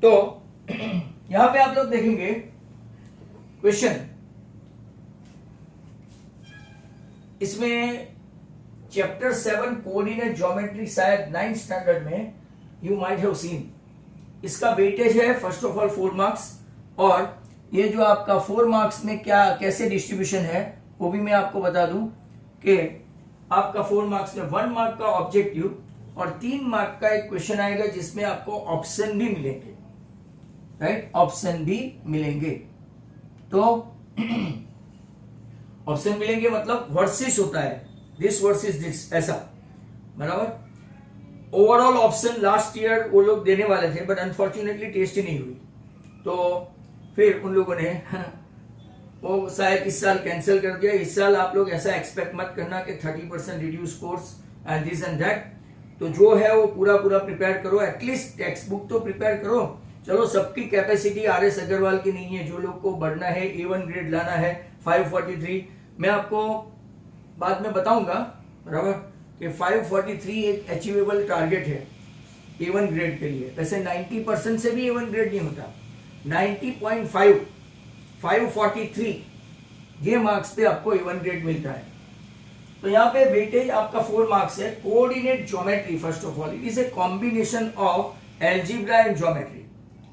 तो यहां पे आप लोग देखेंगे क्वेश्चन, इसमें चैप्टर 7 कोऑर्डिनेट ज्योमेट्री शायद 9th स्टैंडर्ड में यू माइट हैव सीन। इसका वेटेज है फर्स्ट ऑफ ऑल 4 मार्क्स, और ये जो आपका 4 मार्क्स में क्या कैसे डिस्ट्रीब्यूशन है वो भी मैं आपको बता दूं कि आपका 4 मार्क्स में 1 मार्क का ऑब्जेक्टिव और 3 मार्क का एक क्वेश्चन आएगा जिसमें आपको ऑप्शन भी मिलेंगे, राइट, ऑप्शन भी मिलेंगे। तो ऑप्शन मिलेंगे मतलब वर्सेस होता है, दिस वर्सेस दिस, ऐसा, बराबर। ओवरऑल ऑप्शन लास्ट ईयर वो लोग देने वाले थे बट अनफॉर्चुनेटली टेस्ट ही नहीं हुई, तो फिर उन लोगों ने वो शायद इस साल कैंसिल कर दिया। इस साल आप लोग ऐसा एक्सपेक्ट मत करना कि 30% reduce course and this and that. तो जो है वो पूरा प्रिपेयर करो, एटलीस्ट टेक्स्ट बुक तो प्रिपेयर करो। चलो सबकी कैपेसिटी RS अग्रवाल की नहीं है, जो लोग को बढ़ना है A1 ग्रेड लाना है 543, मैं आपको बाद में बताऊंगा, बराबर, कि 543 एक अचीवेबल टारगेट है A1 ग्रेड के लिए। वैसे 90% से भी A1 ग्रेड नहीं होता, 90.5 543 ये मार्क्स पे आपको A1 ग्रेड मिलता है। तो यहाँ पे वेटेज आपका 4 मार्क्स है। Coordinate geometry, first of all it is a combination of algebra and geometry,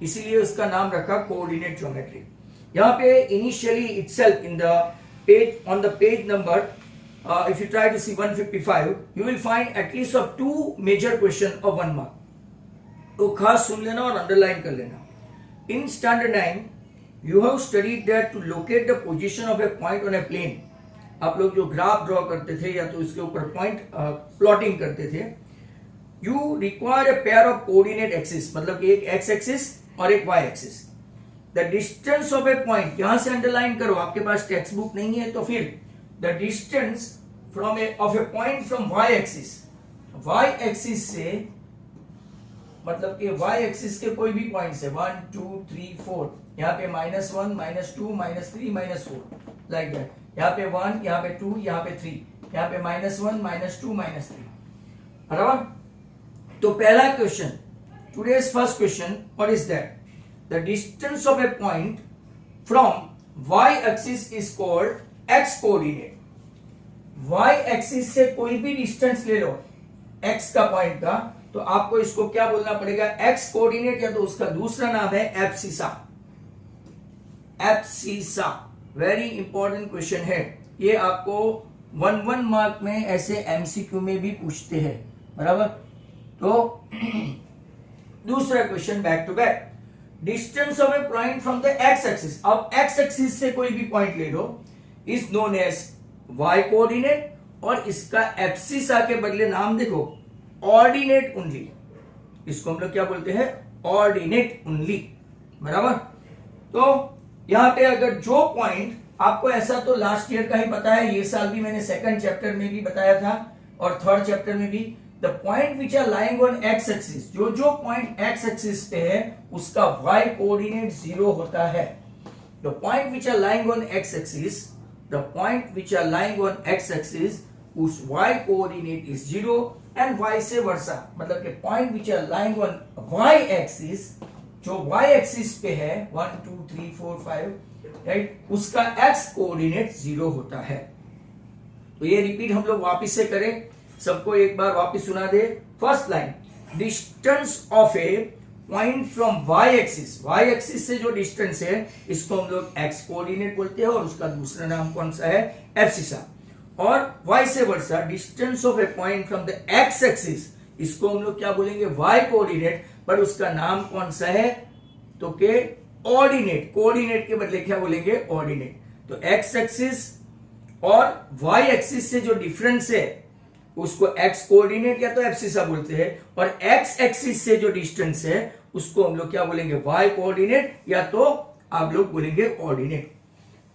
इसीलिए उसका नाम रखा कोऑर्डिनेट ज्योमेट्री। यहाँ पे initially itself in the page, on the page number if you try to see 155, you will find at least of 2 major question of 1 mark, तो खास सुन लेना और अंडरलाइन कर लेना। In standard 9 you have studied that to locate the position of a point on a plane, आप लोग जो graph draw करते थे या तो इसके ऊपर पॉइंट प्लॉटिंग करते थे, you require a pair of coordinate axis, मतलब कि एक x एक्सिस और एक y axis. The distance of a point, यहां से अंडरलाइन करो, आपके पास टेक्स्ट बुक नहीं है तो फिर the distance from of a point from y axis, y axis से मतलब कि y axis के कोई भी पॉइंट से 1 2 3 4, यहाँ पे -1 -2 -3 -4 लाइक दैट, यहाँ पे 1, यहाँ पे 2, यहाँ पे 3, यहाँ पे -1 -2 -3, बराबर। तो पहला question, today's first question, what is that? The distance of a point from y axis is called x coordinate. y axis से कोई भी डिस्टेंस ले लो x का पॉइंट का, तो आपको इसको क्या बोलना पड़ेगा, x कोऑर्डिनेट, या तो उसका दूसरा नाम है abscissa. Abscissa very important question है, ये आपको 1 मार्क में ऐसे MCQ में भी पूछते हैं, बराबर। तो दूसरा question back to back, distance of a point from the x axis. अब x एक्सिस से कोई भी पॉइंट ले लो, is known as y coordinate, और इसका एब्सिसा के बदले नाम देखो ऑर्डिनेट ओनली, इसको हम लोग क्या बोलते हैं, ऑर्डिनेट ओनली, बराबर। तो यहां पे अगर जो पॉइंट आपको, ऐसा तो लास्ट ईयर का ही पता है, ये साल भी मैंने 2nd चैप्टर में भी बताया था और 3rd चैप्टर में भी, the point which are lying on x axis, जो पॉइंट x एक्सिस पे है उसका y कोऑर्डिनेट 0 होता है। The point which are lying on x axis, the point which are lying on x axis whose y coordinate is 0 and vice versa, मतलब कि point which are lying on y axis, जो y axis पे है 1 2 3 4 5, right, उसका x coordinate 0 होता है। तो ये रिपीट हम लोग वापस से करें, सबको एक बार वापस सुना दे। First line, distance of a point from y axis से जो डिस्टेंस है इसको हम लोग x कोऑर्डिनेट बोलते हैं, और उसका दूसरा नाम कौन सा है, एब्सिसा। और vice versa, distance of a point from the x axis, इसको हम लोग क्या बोलेंगे, y कोऑर्डिनेट, पर उसका नाम कौन सा है, तो के ऑर्डिनेट, कोऑर्डिनेट के बदले क्या बोलेंगे, ऑर्डिनेट। तो x एक्सिस और y एक्सिस से जो डिफरेंस है उसको x कोऑर्डिनेट या तो एब्सिसा बोलते हैं, और x एक्सिस से जो डिस्टेंस है उसको हम लोग क्या बोलेंगे, y कोऑर्डिनेट, या तो आप लोग बोलेंगे ordinate.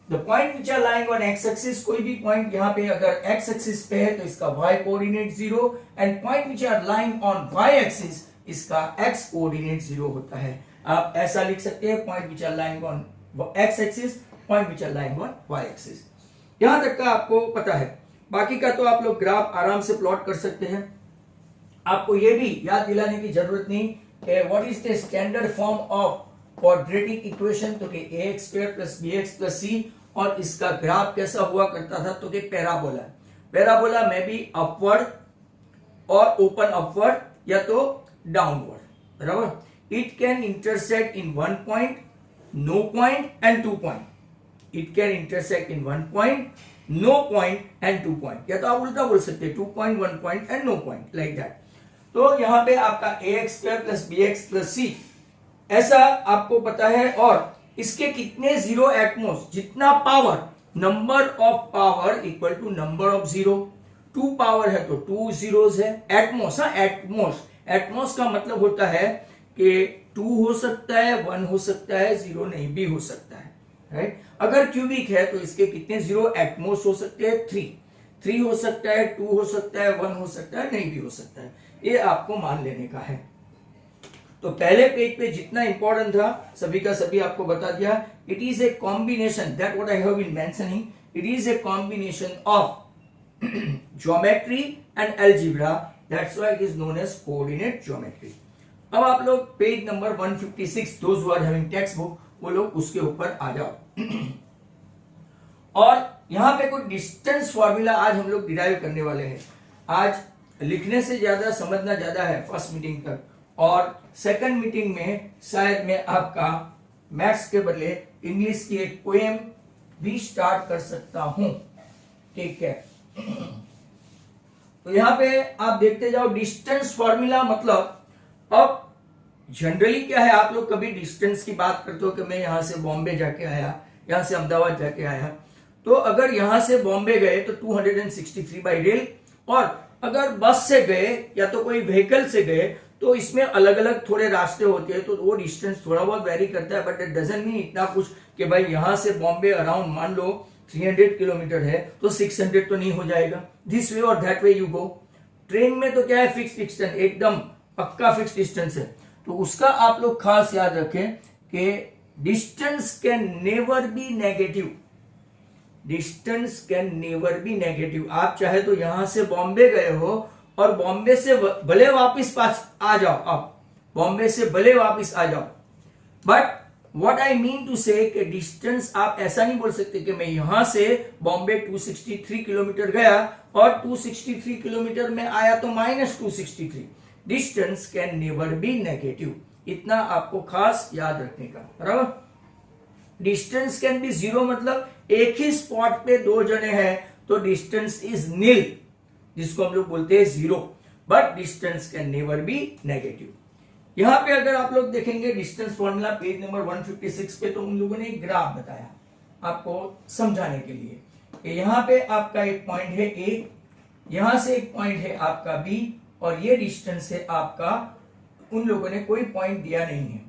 The point which are lying on x axis, कोई भी पॉइंट यहाँ पे अगर x एक्सिस पे है तो इसका y coordinate 0, and point which are lying on y axis, इसका x कोऑर्डिनेट 0 होता है। आप ऐसा लिख सकते हैं, point which are lying on x axis, point which are lying on y axis. यहां तक का आपको पता है, बाकी का तो आप लोग ग्राफ आराम से प्लॉट कर सकते हैं। आपको यह भी याद दिलाने की जरूरत नहीं what is the standard form of quadratic equation, तो कि ax square plus bx plus c, और इसका ग्राफ कैसा हुआ करता था, तो कि पैराबोला। पैराबोला में भी अपवर्ड और ओपन अपवर्ड या तो डाउनवर्ड, बराबर। It can intersect in 1 point, no point and 2 point. It can intersect in 1 point, no point and 2 point, या तो आप उल्टा बोल सकते हैं 2 point, 1 point and no point, like that. तो यहां पे आपका ax square plus bx plus c ऐसा आपको पता है, और इसके कितने जीरो एटमोस, जितना power, number of power equal to number of zero. 2 power है तो 2 जीरोस है। एटमोस, हाँ एटमोस, एटमोस का मतलब होता है कि 2 हो सकता है, 1 हो सकता है, 0 नहीं भी हो सकता है, राइट। अगर क्यूबिक है तो इसके कितने जीरो एटमोस हो सकते हैं, 3 हो सकता है, 2 हो सकता है, 1 हो सकता है, नहीं भी हो सकता है। ये आपको मान लेने का है। तो पहले पेज पे जितना इंपॉर्टेंट था सभी का सभी आपको बता दिया। It is a combination, that what I have been mentioning, it is a combination of geometry and algebra, that's why it is known as coordinate geometry. अब आप लोग page number 156, those who are having textbook, वो लोग उसके ऊपर आ जाओ। और यहां पे कोई डिस्टेंस फॉर्मूला आज हम लोग डिराइव करने वाले हैं। आज लिखने से ज्यादा समझना ज्यादा है फर्स्ट मीटिंग तक, और सेकंड मीटिंग में शायद मैं आपका मैथ्स के बदले इंग्लिश की एक पोएम भी स्टार्ट कर सकता हूं, ठीक है। तो यहां पे आप देखते जाओ डिस्टेंस फॉर्मूला, मतलब अब जनरली क्या है, आप लोग कभी डिस्टेंस की बात करते हो कि मैं यहां से बॉम्बे जाके आया, यहां से अहमदाबाद जाके आया, तो अगर यहां से बॉम्बे गए तो 263 बाई रेल, और अगर बस से गए या तो कोई व्हीकल से गए तो इसमें अलग अलग थोड़े रास्ते होते हैं, तो वो डिस्टेंस थोड़ा बहुत वेरी करता है, बट इट डजंट मीन इतना कुछ कि भाई यहां से बॉम्बे अराउंड मान लो 300 किलोमीटर है तो 600 तो नहीं हो जाएगा। दिस वे और that way you go. Train में तो क्या है, फिक्स डिस्टेंस, एकदम पक्का फिक्स डिस्टेंस है। तो उसका आप लोग खास याद रखें कि distance can never be negative, distance can never be negative. आप चाहे तो यहां से बॉम्बे गए हो और बॉम्बे से भले वापस आ जाओ, आप बॉम्बे से भले वापस आ जाओ, but what I mean to say कि डिस्टेंस आप ऐसा नहीं बोल सकते कि मैं यहां से बॉम्बे 263 किलोमीटर गया और 263 किलोमीटर में आया तो -263। Distance can never be negative, इतना आपको खास याद रखने का, बराबर। डिस्टेंस कैन बी जीरो, मतलब एक ही स्पॉट पे 2 जने हैं तो डिस्टेंस इज नील, जिसको हम लोग बोलते हैं zero, but distance can never be negative. यहां पे अगर आप लोग देखेंगे डिस्टेंस फॉर्मूला पेज नंबर 156 पे, तो उन लोगों ने एक ग्राफ बताया आपको समझाने के लिए कि यहां पे आपका एक पॉइंट है ए, यहां से एक पॉइंट है आपका बी, और ये डिस्टेंस है आपका, उन लोगों ने कोई पॉइंट दिया नहीं है।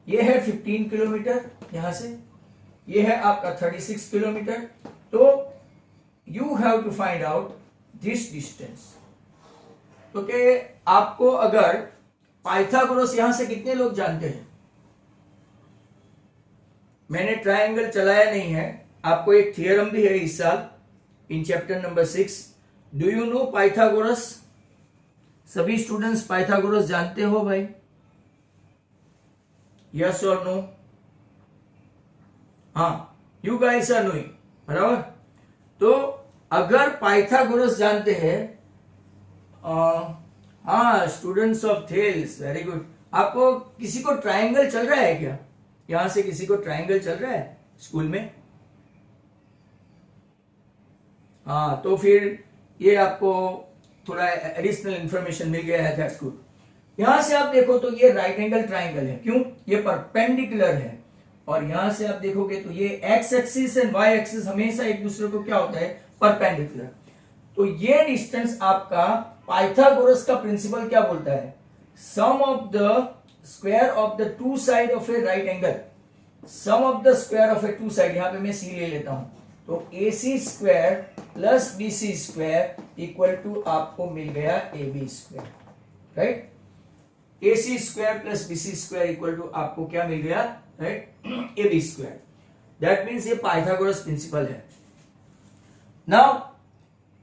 ये है 15 किलोमीटर यहां से, ये है आपका 36 किलोमीटर। तो you have to find out this distance. तो कि आपको अगर पाइथागोरस यहां से कितने लोग जानते हैं? मैंने ट्रायंगल चलाया नहीं है, आपको एक थियरम भी है इस साल in chapter number 6। Do you know Pythagoras? सभी स्टूडेंट्स पाइथागोरस जानते हो भाई? यस और नो? हाँ, यू गाइस आर नोइंग, बराबर। तो अगर पाइथागोरस जानते हैं, हाँ students of Thales, very good. आपको किसी को ट्रायंगल चल रहा है क्या? यहां से किसी को ट्रायंगल चल रहा है स्कूल में? हाँ, तो फिर ये आपको थोड़ा एडिशनल इंफॉर्मेशन मिल गया है, दैट्स गुड। यहां से आप देखो तो ये राइट एंगल ट्रायंगल है, क्यों? ये परपेंडिकुलर है, और यहां से आप देखोगे तो ये x axis and y axis हमेशा एक दूसरे को क्या होता है, परपेंडिकुलर। तो ये डिस्टेंस आपका पाइथागोरस का प्रिंसिपल क्या बोलता है? Sum of the square of the two side of a right angle, sum of the square of a two side, यहां पे मैं सी ले लेता हूं, तो A C square plus B C square equal to आपको मिल गया A B square, right. A C square plus B C square equal to आपको क्या मिल गया, right, A B square. That means ये पाइथागोरस प्रिंसिपल है। Now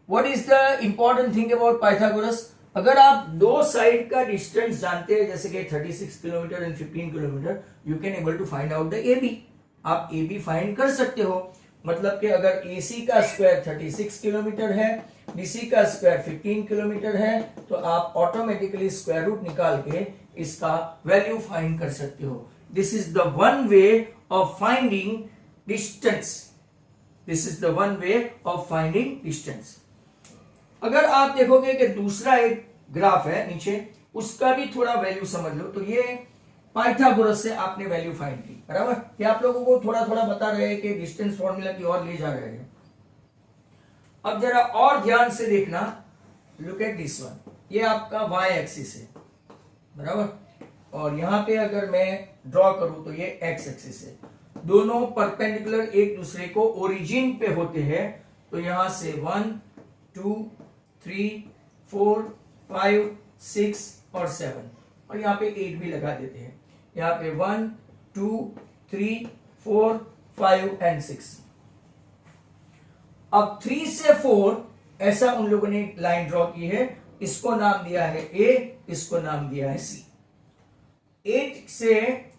what is the important thing about Pythagoras? अगर आप दो साइड का डिस्टेंस जानते हैं, जैसे कि 36 kilometre and 15 kilometre, you can able to find out the A B. आप ए बी फाइंड कर सकते हो। मतलब कि अगर ए सी का स्क्वायर 36 किलोमीटर है, बी सी का स्क्वायर 15 किलोमीटर है, तो आप ऑटोमेटिकली स्क्वायर रूट निकाल के इसका वैल्यू फाइंड कर सकते हो। This is the one way of finding distance. This is the one way of finding distance. अगर आप देखोगे कि दूसरा एक ग्राफ है नीचे, उसका भी थोड़ा वैल्यू समझ लो। तो ये पाइथागोरस से आपने वैल्यू फाइंड की, बराबर। ये आप लोगों को थोड़ा थोड़ा बता रहे हैं कि डिस्टेंस फॉर्मूला की ओर ले जा रहे हैं। अब जरा और ध्यान से देखना, लुक एट दिस वन। ये आपका वाई एक्सिस है, बराबर। और यहां पे अगर मैं ड्रॉ करूं तो ये एक्स एक्सिस है। दोनों परपेंडिकुलर एक दूसरे को ओरिजिन पे होते हैं। तो यहां से 1 2 3 4 5 6 और 7, और यहाँ पे 8 भी लगा देते हैं। यहाँ पे 1 2 3 4 5 एंड 6। अब 3 से 4 ऐसा उन लोगों ने लाइन ड्रॉ की है। इसको नाम दिया है ए, इसको नाम दिया है सी। 8 से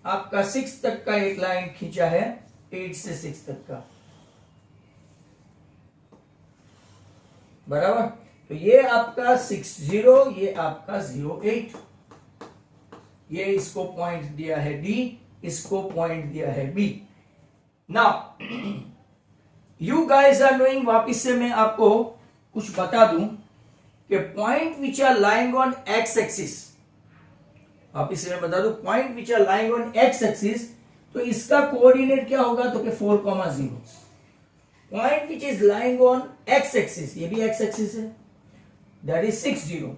आपका 6 तक का एक लाइन खींचा है, 8 से 6 तक का, बराबर। तो ये आपका 60, ये आपका 08। ये इसको पॉइंट दिया है डी, इसको पॉइंट दिया है B. Now you guys are knowing, वापिस से मैं आपको कुछ बता दूं कि point which are lying on x axis, वापिस से मैं बता दूं point which are lying on x axis, तो इसका कोऑर्डिनेट क्या होगा? तो कि 4,0। Point which is lying on x axis, ये भी एक्स एक्सिस है, that is 60।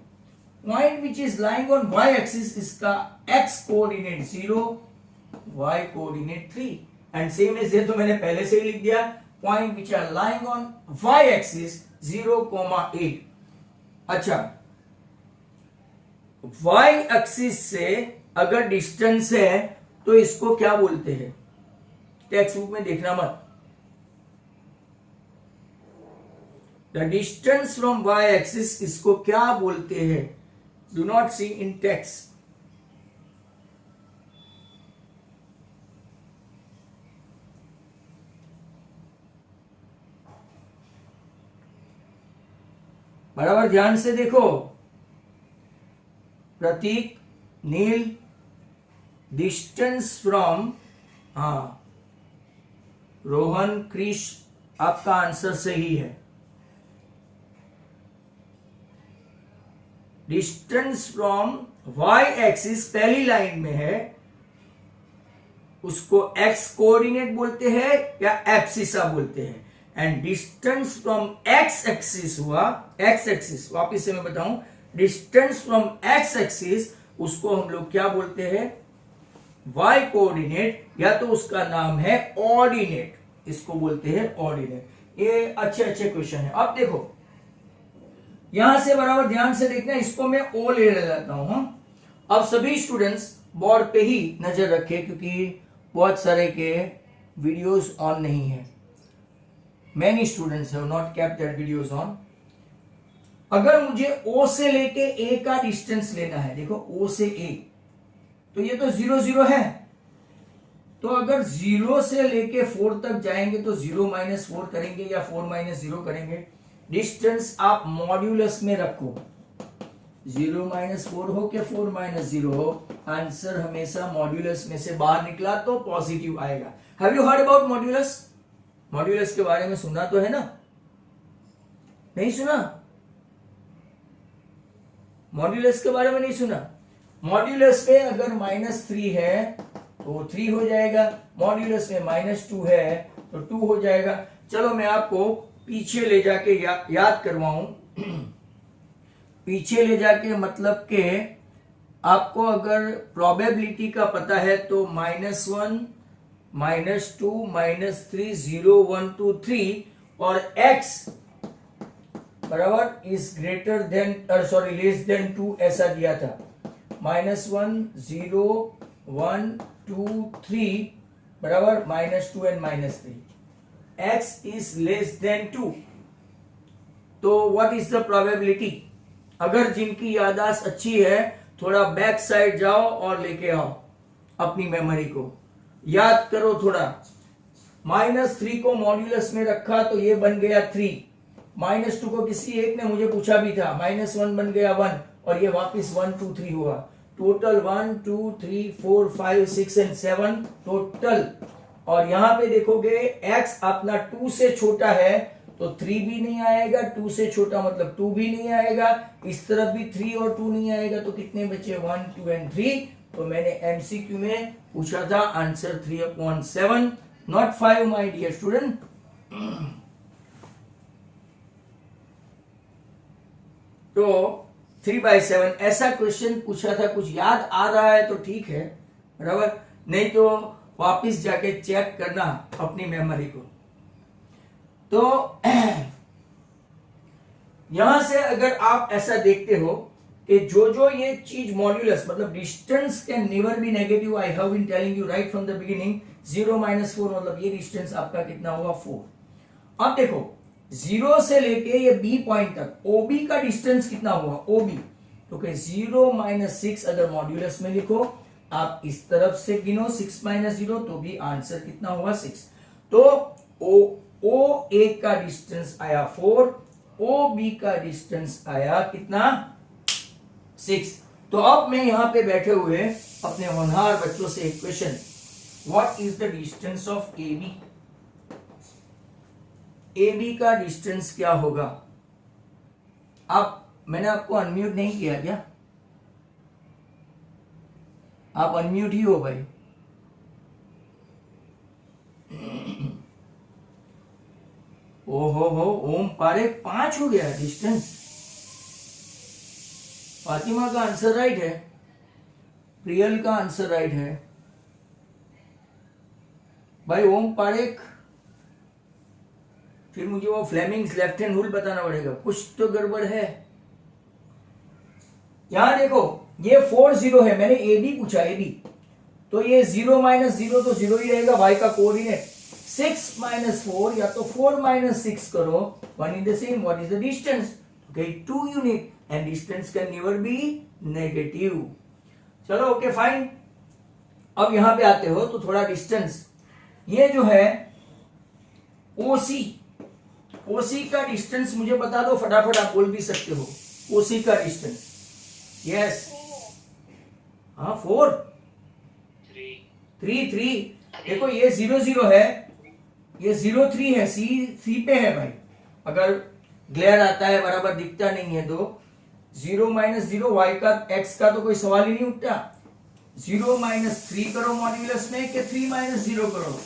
Point which is lying on y axis, इसका x coordinate 0, y coordinate 3, and same as ये तो मैंने पहले से ही लिख दिया। Point which are lying on y axis 0,8। अच्छा, वाई एक्सिस से अगर डिस्टेंस है तो इसको क्या बोलते हैं? टेक्स्ट बुक में देखना मत। The distance from Y axis, इसको क्या बोलते हैं? Do not see in text. बराबर ध्यान से देखो। प्रतीक, नील, डिस्टेंस फ्रॉम, रोहन, क्रिश, आपका आंसर सही है। डिस्टेंस फ्रॉम वाई एक्सिस पहली लाइन में है, उसको एक्स कोऑर्डिनेट बोलते हैं या एब्सिसा बोलते हैं। And distance from x axis हुआ, एक्स एक्सिस, वापिस से मैं बताऊं, डिस्टेंस फ्रॉम एक्स एक्सिस उसको हम लोग क्या बोलते हैं? वाई कोऑर्डिनेट, या तो उसका नाम है ऑर्डिनेट, इसको बोलते हैं ऑर्डिनेट। ये अच्छे अच्छे क्वेश्चन है। अब देखो यहां से बराबर ध्यान से देखना, इसको मैं ओ ले लेता हूं। अब सभी स्टूडेंट्स बोर्ड पे ही नजर रखें, क्योंकि बहुत सारे के वीडियोस ऑन नहीं है। Many students have not kept that videos on. अगर मुझे O से लेके A का डिस्टेंस लेना है, देखो O से A, तो ये तो 0 0 है। तो अगर 0 से लेके 4 तक जाएंगे तो 0 - 4 करेंगे या 4 - 0 करेंगे। डिस्टेंस आप मॉड्यूलस में रखो, 0 - 4 हो के 4 - 0 हो, आंसर हमेशा मॉड्यूलस में से बाहर निकला तो पॉजिटिव आएगा। Have you heard about modulus? Modulus के बारे में सुना तो है ना? नहीं सुना? मॉड्यूलस के बारे में नहीं सुना? मॉड्यूलस पे अगर -3 है तो 3 हो जाएगा, मॉड्यूलस में -2 है तो 2 हो जाएगा। चलो मैं आपको पीछे ले जाके याद करवाऊं। पीछे ले जाके मतलब के आपको अगर प्रोबेबिलिटी का पता है तो -1 -2 -3 0 1 2 3 और x बराबर is greater than less than 2 ऐसा दिया था। -1 0 1 2 3 बराबर -2 and -3, x is less than 2। तो व्हाट इज द प्रोबेबिलिटी? अगर जिनकी याददाश्त अच्छी है थोड़ा बैक साइड जाओ और लेके आओ अपनी मेमोरी को, याद करो थोड़ा। -3 को मॉड्यूलस में रखा तो ये बन गया 3, -2 को किसी एक ने मुझे पूछा भी था, -1 बन गया 1 और ये वापस 1 2 3 हुआ। Total 1 2 3 4 5 6 and 7 total. और यहां पे देखोगे x अपना 2 से छोटा है तो 3 भी नहीं आएगा, 2 से छोटा मतलब 2 भी नहीं आएगा, इस तरफ भी 3 और 2 नहीं आएगा, तो कितने बचे 1 2 एंड 3। तो मैंने एमसीक्यू में पूछा था answer 3/7 not 5 my dear student. तो 3/7 ऐसा क्वेश्चन पूछा था, कुछ याद आ रहा है तो ठीक है, बराबर, नहीं तो वापिस जाके चेक करना अपनी मेमोरी को। तो यहां से अगर आप ऐसा देखते हो कि जो ये चीज मॉड्यूलस मतलब distance can never be negative, I have been telling you right from the beginning. 0 - 4 मतलब ये डिस्टेंस आपका कितना होगा 4। अब देखो 0 से लेके ये बी पॉइंट तक ओबी का डिस्टेंस कितना हुआ ओबी, तो 0 - 6 अगर मॉड्यूलस में लिखो, आप इस तरफ से गिनो 6 - 0 तो भी आंसर कितना होगा 6। तो ओ ए का डिस्टेंस आया 4, ओ बी का डिस्टेंस आया कितना 6। तो अब मैं यहां पे बैठे हुए अपने होनहार बच्चों से एक question, what is the distance of A B? A B का डिस्टेंस क्या होगा? मैंने आपको अनम्यूट नहीं किया क्या? आप अनम्यूट ही हो भाई। ओहो ओम पारे 5 हो गया डिस्टेंस। फातिमा का आंसर राइट है, प्रियल का आंसर राइट है भाई। ओम पारेख, फिर मुझे वो फ्लेमिंग्स लेफ्ट हैंड रूल बताना पड़ेगा, कुछ तो गड़बड़ है। यहां देखो ये 4 0 है, मैंने ए बी पूछा, ए बी, तो ये 0 - 0 तो 0 ही रहेगा, y का कोऑर्डिनेट। 6 - 4 या तो 4 - 6 करो, 1 in the same, what is the distance? Okay 2 unit and distance can never be negative. चलो ओके फाइन। अब यहां पे आते हो तो थोड़ा डिस्टेंस, ये जो है ओसी, ओसी का डिस्टेंस मुझे बता दो फटाफट, आप बोल भी सकते हो ओसी का डिस्टेंस। यस, हाँ 4 3 देखो ये 0 0 है, ये 0 3 है, सी पे है भाई। अगर ग्लेयर आता है बराबर दिखता नहीं है तो 0 - 0 y का x का तो कोई सवाल ही नहीं उठता। 0 - 3 करो मॉड्यूलस में कि 3 - 0 करो,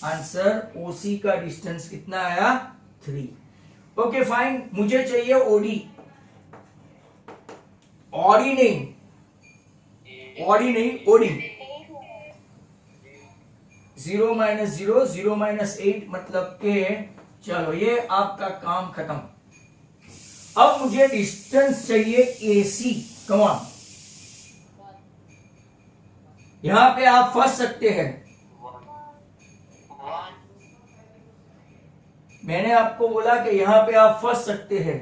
आंसर ओसी का डिस्टेंस कितना आया 3। ओके फाइन, मुझे चाहिए ओडी, ऑडी नहीं, ऑडी नहीं ओडी। 0 - 0 0 - 8 मतलब के, चलो ये आपका काम खत्म। अब मुझे डिस्टेंस चाहिए एसी, कम ऑन। यहां पे आप फंस सकते हैं, मैंने आपको बोला कि यहां पे आप फंस सकते हैं।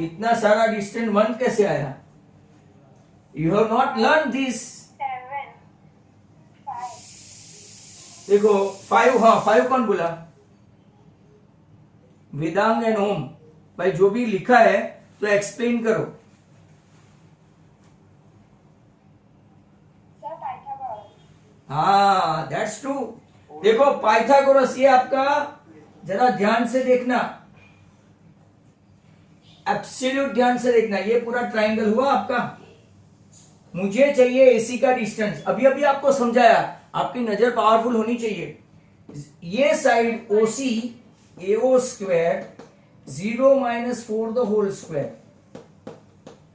इतना सारा डिस्टेंस 1 कैसे आया? You have not learn this. 7 5 देखो 5, हाँ 5 कौन बोला? वेदांग एंड ओम भाई, जो भी लिखा है तो एक्सप्लेन करो। Sir Pythagoras. हाँ दैट्स ट्रू। देखो पाइथागोरस, ये आपका जरा ध्यान से देखना, एब्सोल्यूट ध्यान से देखना, ये पूरा ट्राइंगल हुआ आपका। मुझे चाहिए एसी का डिस्टेंस, अभी अभी आपको समझाया, आपकी नजर पावरफुल होनी चाहिए। ये side OC AO square 0 - 4 the whole square,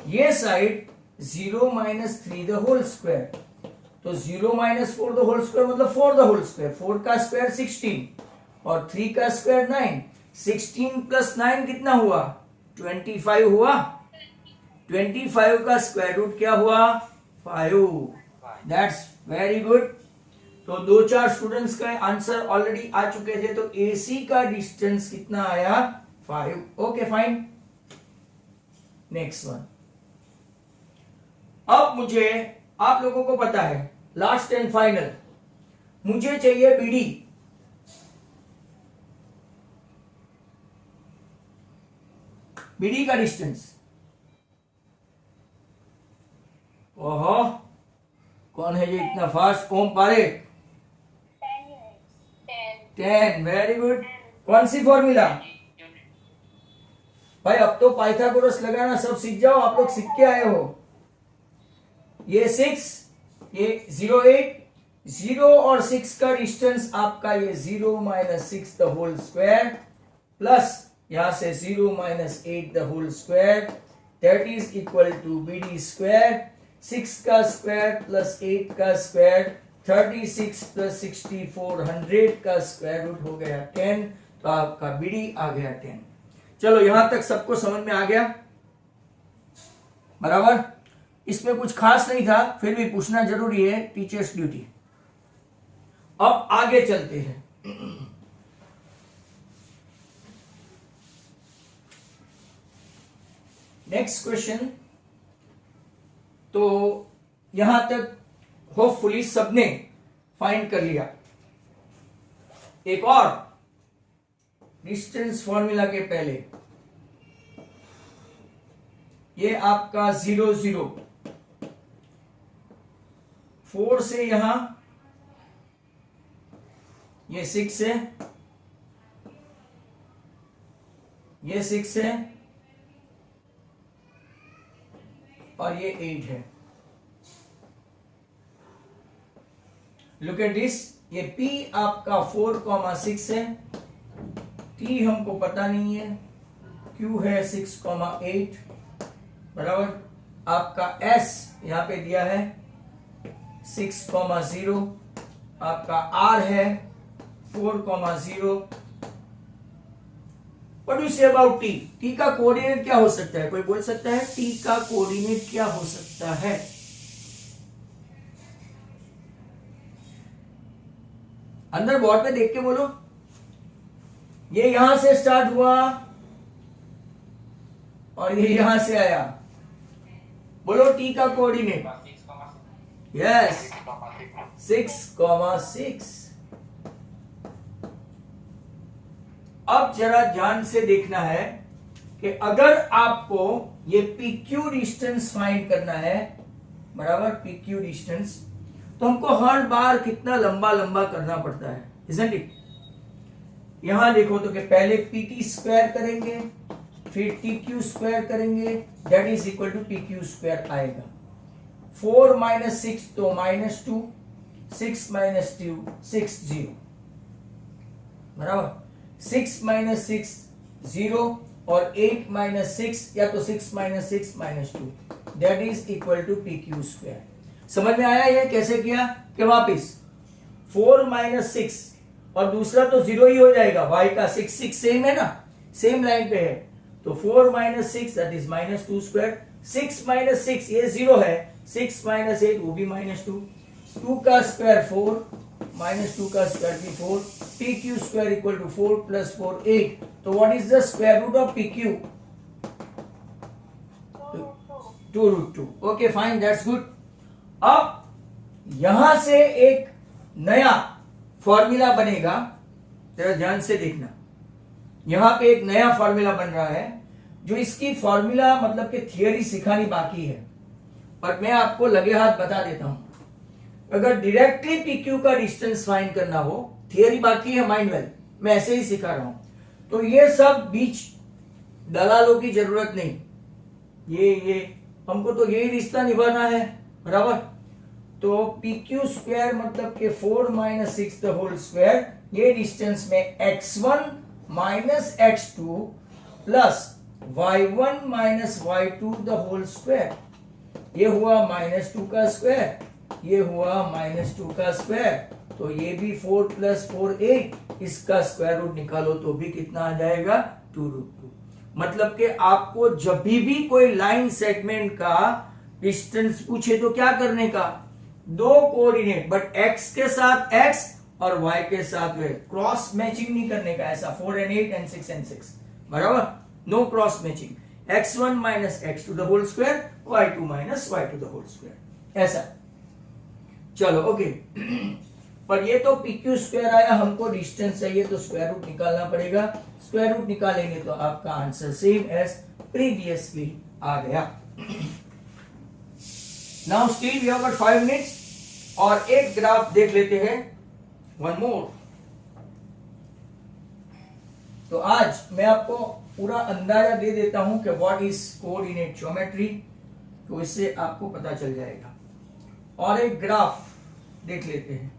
ये साइड 0 - 3 द होल स्क्वायर, तो 0 - 4 द होल स्क्वायर मतलब 4 द होल स्क्वायर, 4 का स्क्वायर 16 और 3 का स्क्वायर 9, 16 + 9 कितना हुआ 25 हुआ। 25 का स्क्वायर रूट क्या हुआ 5। That's very good. तो 2-4 स्टूडेंट्स का आंसर ऑलरेडी आ चुके थे। तो एसी का डिस्टेंस कितना आया 5. Okay fine, next one. अब मुझे, आप लोगों को पता है, लास्ट एंड फाइनल, मुझे चाहिए बीडी। बीडी का डिस्टेंस, ओहो कौन है ये इतना फास्ट? ओम पारे 10 units. 10, very good. कौन सी फॉर्मूला? भाई अब तो पाइथागोरस लगाना सब सीख जाओ, आप लोग सीख के आए हो। ये 6, ये 0 8, 0 और 6 का डिस्टेंस आपका ये 0 minus 6 the whole square plus यहां से 0 minus 8 the whole square, that is equal to BD square. 6 का स्क्वायर प्लस 8 का स्क्वायर 36 प्लस 64 100 का स्क्वायर रूट हो गया 10, तो आपका बीडी आ गया 10। चलो यहां तक सबको समझ में आ गया, बराबर। इसमें कुछ खास नहीं था, फिर भी पूछना जरूरी है, टीचर्स ड्यूटी। अब आगे चलते हैं। Next question. तो यहां तक होपफुली सबने फाइंड कर लिया। एक और डिस्टेंस फॉर्मूला के पहले, ये आपका 0 0, 4 से यहां ये 6 है, ये 6 है और ये 8 है। लुक एट दिस, ये P आपका 4,6 है, T हमको पता नहीं है, Q है 6,8, बराबर। आपका S यहां पे दिया है 6,0, आपका R है 4,0। What do you say about T? T का कोऑर्डिनेट क्या हो सकता है? कोई बोल सकता है T का कोऑर्डिनेट क्या हो सकता है? अंदर बोर्ड पे देख के बोलो। ये यहां से स्टार्ट हुआ और ये यहां से आया, बोलो T का कोऑर्डिनेट। यस, 6,6। अब जरा ध्यान से देखना है कि अगर आपको ये PQ डिस्टेंस फाइंड करना है, बराबर, PQ डिस्टेंस, तो हमको हर बार कितना लंबा लंबा करना पड़ता है, इजंट इट? यहां देखो तो कि पहले PT स्क्वायर करेंगे, फिर TQ स्क्वायर करेंगे, that is equal to PQ square आएगा। 4 माइनस 6 तो -2, 6 माइनस 2 6 0, बराबर। 6 माइनस 6 0 और 8 माइनस 6, या तो 6 minus 6 minus 2, that is equal to PQ square. समझ में आया ये कैसे किया? कि वापिस 4 माइनस 6 और दूसरा तो 0 ही हो जाएगा, y का 6 6 सेम है ना, सेम लाइन पे है, तो 4 minus 6 that is -2 square. 6 minus 6 ये 0 है, 6 माइनस 8 वो भी -2, 2 का स्क्वायर 4, -2 का स्क्वायर भी 4, PQ square equal to 4 plus 4 8। तो what is the square root of PQ? 2√2। Okay fine, that's good. अब यहां से एक नया फॉर्मूला बनेगा, जरा ध्यान से देखना। यहां पे एक नया फॉर्मूला बन रहा है, जो इसकी फॉर्मूला मतलब कि थियरी सिखानी बाकी है, पर मैं आपको लगे हाथ बता देता हूं। अगर डायरेक्टली PQ का डिस्टेंस फाइंड करना हो, थियरी बाकी है, माइंड वेल, मैं ऐसे ही सिखा रहा हूं, तो ये सब बीच दलालों की जरूरत नहीं। ये हमको तो यही रिश्ता निभाना है, बराबर। तो PQ स्क्वायर मतलब कि 4 माइनस 6 द होल स्क्वायर, ये डिस्टेंस में x1 minus x2 plus y1 minus y2 the whole square, ये हुआ -2 का स्क्वायर, ये हुआ -2 का स्क्वायर, तो ये भी 4 प्लस 4 8, इसका स्क्वायर रूट निकालो तो भी कितना आ जाएगा? 2√2। मतलब कि आपको जब भी कोई लाइन सेगमेंट का डिस्टेंस पूछे तो क्या करने का? दो कोऑर्डिनेट, बट x के साथ x और y के साथ y, क्रॉस मैचिंग नहीं करने का, ऐसा 4 and 8 and 6 and 6, बराबर, no cross matching, x1 minus x2 the whole square, y2 minus y2 the whole square, ऐसा। चलो ओके। पर ये तो PQ स्क्वायर आया, हमको डिस्टेंस चाहिए तो स्क्वायर रूट निकालना पड़ेगा। स्क्वायर रूट निकालेंगे तो आपका आंसर सेम एज प्रीवियसली आ गया। Now still we have got 5 minutes और एक ग्राफ देख लेते हैं, वन मोर। तो आज मैं आपको पूरा अंदाजा दे देता हूं कि व्हाट इज कोऑर्डिनेट ज्योमेट्री, तो इससे आपको पता चल जाएगा। और एक ग्राफ देख लेते हैं।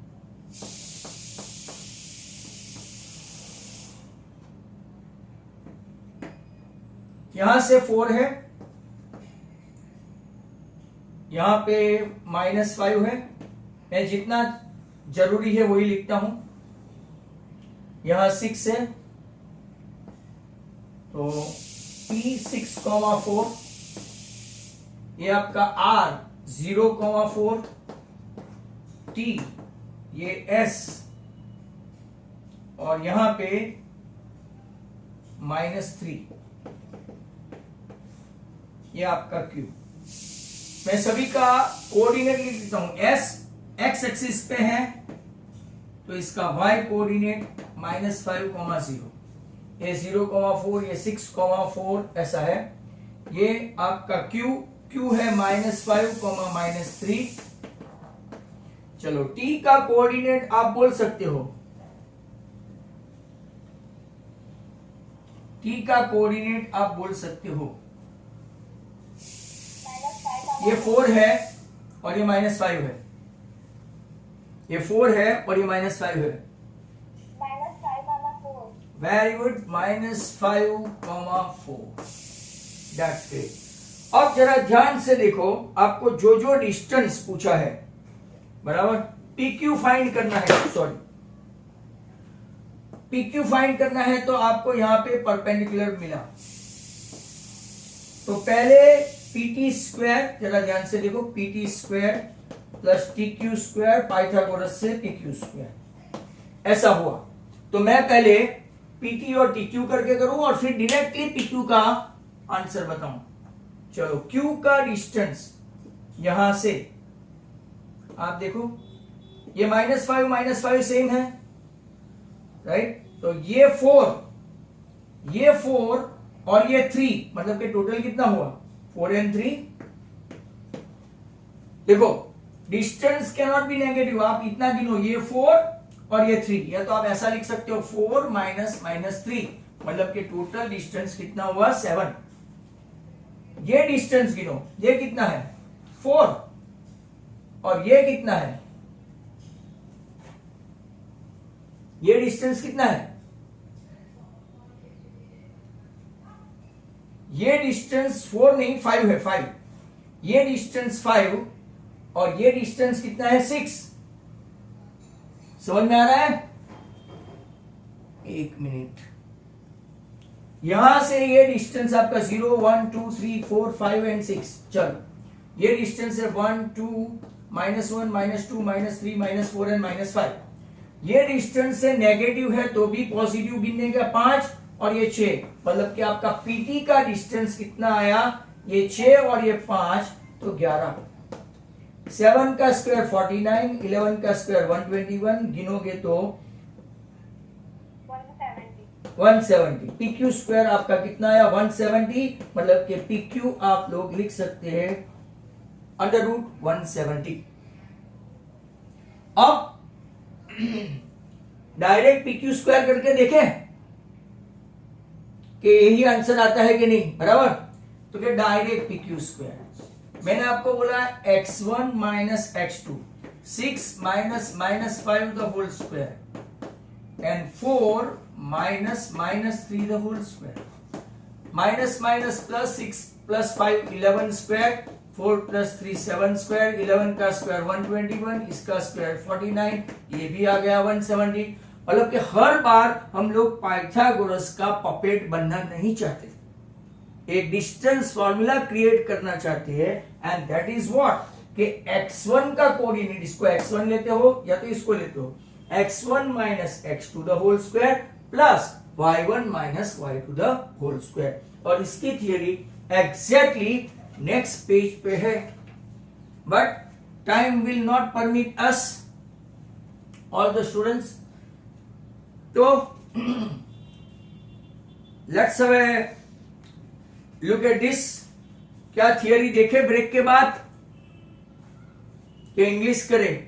यहां से 4 है, यहां पे -5 है, मैं जितना जरूरी है वही लिखता हूं। यहां 6 है, तो P6,4, ये आपका R 0,4, T ये S, और यहां पे -3 ये आपका Q। मैं सभी का कोऑर्डिनेट लिख देता हूं। S x एक्सिस पे है तो इसका y कोऑर्डिनेट -5,0, ये 0,4, ये 6,4 ऐसा है। ये आपका Q है -5, -3। चलो T का कोऑर्डिनेट आप बोल सकते हो, T का कोऑर्डिनेट आप बोल सकते हो, ये 4 है और ये -5 है, ये 4 है और ये -5 है। Very good, -5,4, that's great. अब जरा ध्यान से देखो, आपको जो जो डिस्टेंस पूछा है, बराबर, PQ फाइंड करना है, सॉरी PQ फाइंड करना है, तो आपको यहां पे परपेंडिकुलर मिला। तो पहले PT स्क्वायर, जरा ध्यान से देखो, PT square plus TQ square, Pythagoras से PQ स्क्वायर, ऐसा हुआ। तो मैं पहले PT और TQ करके करूं और फिर डायरेक्टली PQ का आंसर बताऊं। चलो, Q का डिस्टेंस यहां से आप देखो, ये -5 सेम है, राइट। तो ये 4 और ये 3, मतलब कि टोटल कितना हुआ, 4 and 3। देखो, distance can not be negative, आप इतना गिनो, ये 4 और ये 3, या तो आप ऐसा लिख सकते हो 4 -3, मतलब कि टोटल डिस्टेंस कितना हुआ, 7। ये डिस्टेंस गिनो, ये कितना है, 4, और ये कितना है, ये डिस्टेंस कितना है, ये डिस्टेंस 4 नहीं 5 है, 5, ये डिस्टेंस 5 और ये डिस्टेंस कितना है, 6। समझ में आ रहा है? एक मिनट, यहां से ये डिस्टेंस आपका 0, 1, 2, 3, 4, 5 एंड 6। चलो, ये डिस्टेंस है 1, 2, -1, -2, -3, -4 एंड -5। ये डिस्टेंस से नेगेटिव है तो भी पॉजिटिव गिनने का 5 और ये 6, मतलब कि आपका PT का डिस्टेंस कितना आया, ये 6 और ये 5, तो 11। 7 का स्क्वायर 49, 11 का स्क्वायर 121, गिनोगे तो 170। PQ स्क्वायर आपका कितना आया, 170, मतलब कि PQ आप लोग लिख सकते हैं √170। अब डायरेक्ट PQ स्क्वायर करके देखें कि यही आंसर आता है कि नहीं, बराबर। तो फिर डायरेक्ट PQ स्क्वायर, मैंने आपको बोला x1 minus x2, 6 -5 the whole square and 4 -3 the whole square, minus plus 6 plus 5 11 square, 4 + 3 7 square, 11 का स्क्वायर 121, इसका स्क्वायर 49, ये भी आ गया 170। मतलब कि हर बार हम लोग पाइथागोरस का पपेट बनना नहीं चाहते, एक डिस्टेंस फॉर्मूला क्रिएट करना चाहते हैं, एंड दैट इज व्हाट कि x1 का कोऑर्डिनेट, इसको x1 लेते हो या तो इसको लेते हो, x1 - x2 the whole square plus y1 minus y2 the whole square. और इसकी थियरी एग्जैक्टली नेक्स्ट पेज पे है, but time will not permit us all the students. तो let's have a look at this. क्या theory देखे break के बाद कि इंग्लिश करें?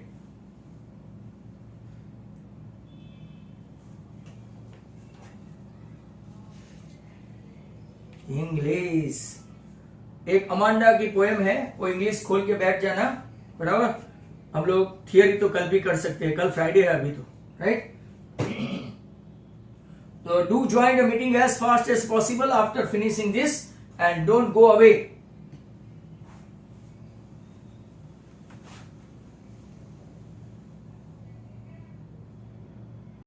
इंग्लिश। एक अमांडा की पोएम है, वो इंग्लिश खोल के बैठ जाना, बराबर। हम लोग थियरी तो कल भी कर सकते हैं, कल फ्राइडे है अभी तो, right. So do join the meeting as fast as possible after finishing this and don't go away.